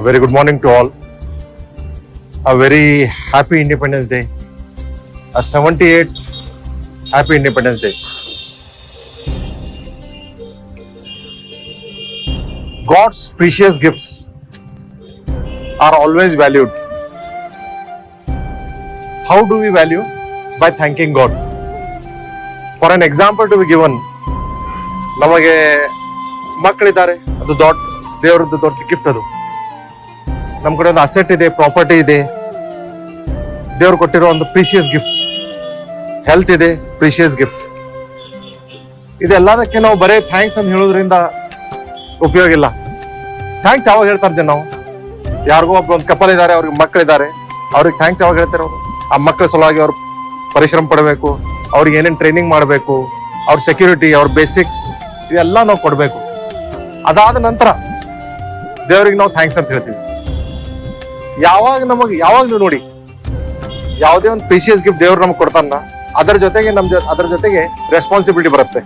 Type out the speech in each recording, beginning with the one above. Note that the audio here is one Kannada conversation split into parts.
very good morning to all. A very happy Independence Day. A 78th Happy Independence Day. God's precious gifts are always valued. How do we value? By thanking God. For an example to be given, ನಮಗೆ ಮಕ್ಕಳಿದ್ದಾರೆ, ಅದು ದೇವರದ್ದು ದೊಡ್ಡ ಗಿಫ್ಟ್. ಅದು ನಮ್ಮ ಕಡೆ ಒಂದು ಅಸೆಟ್ ಇದೆ, ಪ್ರಾಪರ್ಟಿ ಇದೆ, ದೇವ್ರು ಕೊಟ್ಟಿರೋ ಒಂದು ಪ್ರೀಶಿಯಸ್ ಗಿಫ್ಟ್ಸ್. ಹೆಲ್ತ್ ಇದೆ, ಪ್ರೀಶಿಯಸ್ ಗಿಫ್ಟ್. ಇದೆಲ್ಲದಕ್ಕೆ ನಾವು ಬರೇ ಥ್ಯಾಂಕ್ಸ್ ಅಂತ ಹೇಳೋದ್ರಿಂದ ಉಪಯೋಗ ಇಲ್ಲ. ಥ್ಯಾಂಕ್ಸ್ ಯಾವಾಗ ಹೇಳ್ತಾರೆ ಜನ? ನಾವು ಯಾರಿಗೋ ಒಂದು ಕಪಲ್ ಇದ್ದಾರೆ, ಅವ್ರಿಗೆ ಮಕ್ಕಳಿದ್ದಾರೆ, ಅವ್ರಿಗೆ ಥ್ಯಾಂಕ್ಸ್ ಯಾವಾಗ ಹೇಳ್ತಾರೆ? ಅವರು ಆ ಮಕ್ಕಳ ಸಲುವಾಗಿ ಅವ್ರು ಪರಿಶ್ರಮ ಪಡಬೇಕು, ಅವ್ರಿಗೆ ಏನೇನು ಟ್ರೈನಿಂಗ್ ಮಾಡಬೇಕು, ಅವ್ರ ಸೆಕ್ಯೂರಿಟಿ, ಅವ್ರ ಬೇಸಿಕ್ಸ್ ಇದೆಲ್ಲ ನಾವು ಕೊಡ್ಬೇಕು. ಅದಾದ ನಂತರ ದೇವ್ರಿಗೆ ನಾವು ಥ್ಯಾಂಕ್ಸ್ ಅಂತ ಹೇಳ್ತೀವಿ. ಯಾವಾಗ್ಲೂ ನೋಡಿ, ಯಾವುದೇ ಒಂದು ಪ್ರೀಶಿಯಸ್ ಗಿಫ್ಟ್ ದೇವ್ರು ನಮ್ಗೆ ಕೊಡ್ತಾನ, ಅದರ ಜೊತೆಗೆ ರೆಸ್ಪಾನ್ಸಿಬಿಲಿಟಿ ಬರುತ್ತೆ.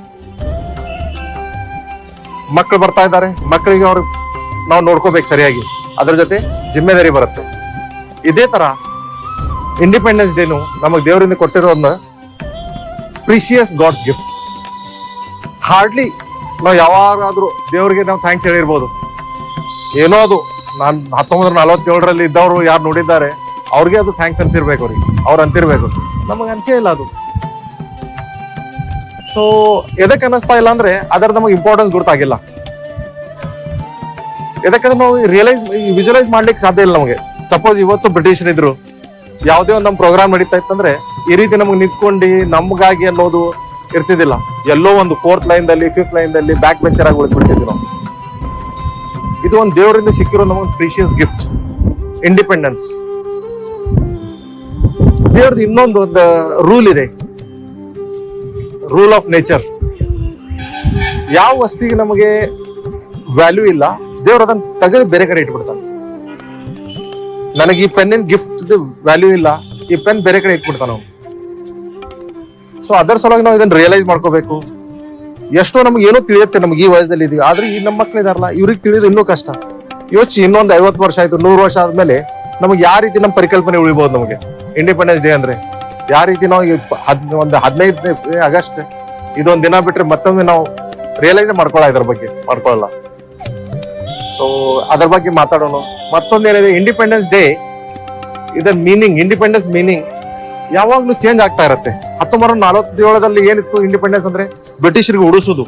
ಮಕ್ಕಳು ಬರ್ತಾ ಇದ್ದಾರೆ, ಮಕ್ಕಳಿಗೆ ಅವ್ರು ನಾವು ನೋಡ್ಕೋಬೇಕು ಸರಿಯಾಗಿ, ಅದ್ರ ಜೊತೆ ಜಿಮ್ಮೆದಾರಿ ಬರುತ್ತೆ. ಇದೇ ತರ ಇಂಡಿಪೆಂಡೆನ್ಸ್ ಡೇನು ನಮಗ್ ದೇವರಿಂದ ಕೊಟ್ಟಿರೋ ಒಂದು ಪ್ರೀಶಿಯಸ್ ಗಾಡ್ಸ್ ಗಿಫ್ಟ್. ಹಾರ್ಡ್ಲಿ ನಾವು ಯಾವಾಗಾದ್ರೂ ದೇವ್ರಿಗೆ ನಾವು ಥ್ಯಾಂಕ್ಸ್ ಹೇಳಿರ್ಬೋದು. ಏನೋ ಅದು ನಾನು 1947 ಇದ್ದವರು ಯಾರು ನೋಡಿದ್ದಾರೆ ಅವ್ರಿಗೆ ಅದು ಥ್ಯಾಂಕ್ಸ್ ಅನ್ಸಿರ್ಬೇಕು, ಅವ್ರು ಅಂತಿರ್ಬೇಕು. ನಮಗ್ ಅನ್ಸೇ ಇಲ್ಲ ಅದು. ಸೊ ಎದಕ್ಕೆ ಅನ್ನಿಸ್ತಾ ಇಲ್ಲ ಅಂದ್ರೆ ಅದರ ನಮಗೆ ಇಂಪಾರ್ಟೆನ್ಸ್ ಗೊತ್ತಾಗಿಲ್ಲ. ಎದಕ್ಕಂದ್ರೆ ನಾವು ವಿಜುವಲೈಸ್ ಮಾಡ್ಲಿಕ್ಕೆ ಸಾಧ್ಯ ಇಲ್ಲ ನಮಗೆ. ಸಪೋಸ್ ಇವತ್ತು ಬ್ರಿಟಿಷರ್ ಇದ್ರು, ಯಾವುದೇ ಒಂದು ನಮ್ಮ ಪ್ರೋಗ್ರಾಮ್ ನಡೀತಾ ಇತ್ತಂದ್ರೆ ಈ ರೀತಿ ನಮಗೆ ನಿಂತ್ಕೊಂಡು ನಮ್ಗಾಗಿ ಅನ್ನೋದು ಇರ್ತಿದ್ದಿಲ್ಲ. ಎಲ್ಲೋ ಒಂದು 4th ಲೈನ್ದಲ್ಲಿ 5th ಲೈನ್ದಲ್ಲಿ ಬ್ಯಾಕ್ ಬೆಂಚರ್ ಆಗಿ ಉಳಿದ್ಬಿಡ್ತಿದ್ವಿ ನಾವು. ಇದು ಒಂದು ದೇವರಿಂದ ಸಿಕ್ಕಿರೋ ನಮಗೆ ಪ್ರೀಶಿಯಸ್ ಗಿಫ್ಟ್, ಇಂಡಿಪೆಂಡೆನ್ಸ್. ದೇವ್ರದ್ದು ಇನ್ನೊಂದು ಒಂದು ರೂಲ್ ಇದೆ, ರೂಲ್ ಆಫ್ ನೇಚರ್. ಯಾವ ವಸ್ತಿಗೆ ನಮಗೆ ವ್ಯಾಲ್ಯೂ ಇಲ್ಲ, ದೇವ್ರ ಅದನ್ನ ತೆಗೆದು ಬೇರೆ ಕಡೆ ಇಟ್ಬಿಡ್ತಾನೆ. ನನಗೆ ಈ ಪೆನ್ನಿನ ಗಿಫ್ಟ್ ವ್ಯಾಲ್ಯೂ ಇಲ್ಲ, ಈ ಪೆನ್ ಬೇರೆ ಕಡೆ ಇಟ್ಬಿಡ್ತಾನ ನಾವು. ಸೊ ಅದರ ಸಲುವಾಗಿ ನಾವು ಇದನ್ನ ರಿಯಲೈಸ್ ಮಾಡ್ಕೋಬೇಕು. ಎಷ್ಟೋ ನಮ್ಗೆ ಏನೋ ತಿಳಿಯುತ್ತೆ, ನಮ್ಗೆ ಈ ವಯಸ್ಸಲ್ಲಿ ಇದೀವಿ, ಆದ್ರೆ ಈ ನಮ್ಮ ಮಕ್ಳು ಇದಾರಲ್ಲ, ಇವ್ರಿಗೆ ತಿಳಿಯೋದು ಇನ್ನೂ ಕಷ್ಟ. ಇನ್ನೊಂದು 50 ವರ್ಷ ಆಯ್ತು, 100 ವರ್ಷ ಆದ್ಮೇಲೆ ನಮ್ಗೆ ಯಾವ ರೀತಿ ನಮ್ಮ ಪರಿಕಲ್ಪನೆ ಉಳಿಬಹುದು ನಮಗೆ ಇಂಡಿಪೆಂಡೆನ್ಸ್ ಡೇ ಅಂದ್ರೆ. ಯಾವ ರೀತಿ ನಾವು ಒಂದು 15 ಆಗಸ್ಟ್ ಇದೊಂದು ದಿನ ಬಿಟ್ರೆ ಮತ್ತೊಂದು ನಾವು ರಿಯಲೈಸ್ ಇದ್ರ ಬಗ್ಗೆ ಮಾಡ್ಕೊಳ್ಳಲ್ಲ. ಸೊ ಅದ್ರ ಬಗ್ಗೆ ಮಾತಾಡೋಣ. ಮತ್ತೊಂದೇನಿದೆ, ಇಂಡಿಪೆಂಡೆನ್ಸ್ ಡೇ ಇದರ ಮೀನಿಂಗ್, ಇಂಡಿಪೆಂಡೆನ್ಸ್ ಮೀನಿಂಗ್ ಯಾವಾಗ್ಲೂ ಚೇಂಜ್ ಆಗ್ತಾ ಇರುತ್ತೆ. 1947 ಏನಿತ್ತು ಇಂಡಿಪೆಂಡೆನ್ಸ್ ಅಂದ್ರೆ ಬ್ರಿಟಿಷರಿಗೆ ಉಳಿಸೋದು,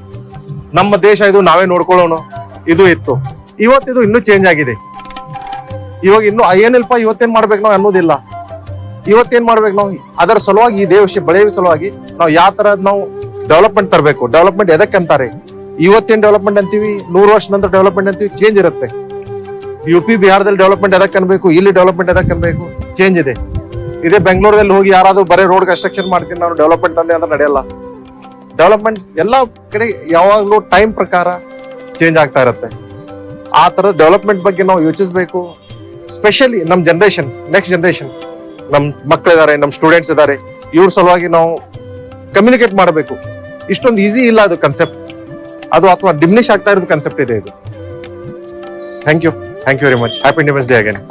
ನಮ್ಮ ದೇಶ ಇದು ನಾವೇ ನೋಡ್ಕೊಳ್ಳೋಣ, ಇದು ಇತ್ತು. ಇವತ್ತಿದು ಇನ್ನೂ ಚೇಂಜ್ ಆಗಿದೆ. ಇವಾಗ ಇನ್ನು ಏನಿಲ್ಪ ಇವತ್ತೇನ್ ಮಾಡ್ಬೇಕು ನಾವು ಅನ್ನೋದಿಲ್ಲ. ಇವತ್ತೇನ್ ಮಾಡ್ಬೇಕು ನಾವು ಅದರ ಸಲುವಾಗಿ, ಈ ದೇಶ ಬೆಳೆಯುವ ಸಲುವಾಗಿ ನಾವು ಯಾವ ತರ ನಾವು ಡೆವಲಪ್ಮೆಂಟ್ ತರಬೇಕು. ಡೆವಲಪ್ಮೆಂಟ್ ಎದಕ್ಕೆ ಅಂತಾರೆ? ಇವತ್ತೇನ್ ಡೆವಲಪ್ಮೆಂಟ್ ಅಂತೀವಿ, 100 ವರ್ಷ ನಂತರ ಡೆವಲಪ್ಮೆಂಟ್ ಅಂತೀವಿ, ಚೇಂಜ್ ಇರುತ್ತೆ. UP ಬಿಹಾರದಲ್ಲಿ ಡೆವಲಪ್ಮೆಂಟ್ ಎದಕ್ಕೆ ಅನ್ಬೇಕು, ಇಲ್ಲಿ ಡೆವಲಪ್ಮೆಂಟ್ ಎದಕ್ಕೆ ಅನ್ಬೇಕು, ಚೇಂಜ್ ಇದೆ. ಇದೇ ಬೆಂಗಳೂರಲ್ಲಿ ಹೋಗಿ ಯಾರಾದ್ರೂ ಬರೀ ರೋಡ್ ಕನ್ಸ್ಟ್ರಕ್ಷನ್ ಮಾಡ್ತೀನಿ ನಾನು ಡೆವಲಪ್ಮೆಂಟ್ ತಂದೆ ಅಂದ್ರೆ ನಡೆಯಲ್ಲ. ಡೆವಲಪ್ಮೆಂಟ್ ಎಲ್ಲ ಕಡೆ ಯಾವಾಗ್ಲೂ ಟೈಮ್ ಪ್ರಕಾರ ಚೇಂಜ್ ಆಗ್ತಾ ಇರುತ್ತೆ. ಆ ತರದ ಡೆವಲಪ್ಮೆಂಟ್ ಬಗ್ಗೆ ನಾವು ಯೋಚಿಸಬೇಕು. ಸ್ಪೆಷಲಿ ನಮ್ ಜನರೇಷನ್, ನೆಕ್ಸ್ಟ್ ಜನರೇಷನ್, ನಮ್ ಮಕ್ಕಳಿದ್ದಾರೆ, ನಮ್ ಸ್ಟೂಡೆಂಟ್ಸ್ ಇದ್ದಾರೆ, ಇವ್ರ ಸಲುವಾಗಿ ನಾವು ಕಮ್ಯುನಿಕೇಟ್ ಮಾಡಬೇಕು. ಇಷ್ಟೊಂದು ಈಸಿ ಇಲ್ಲ ಅದು ಕನ್ಸೆಪ್ಟ್, ಅದು ಅಥವಾ ಡಿಮಿನಿಷ್ ಆಗ್ತಾ ಇರೋದು ಕನ್ಸೆಪ್ಟ್ ಇದೆ ಇದು. Thank you very much. Happy independence day again.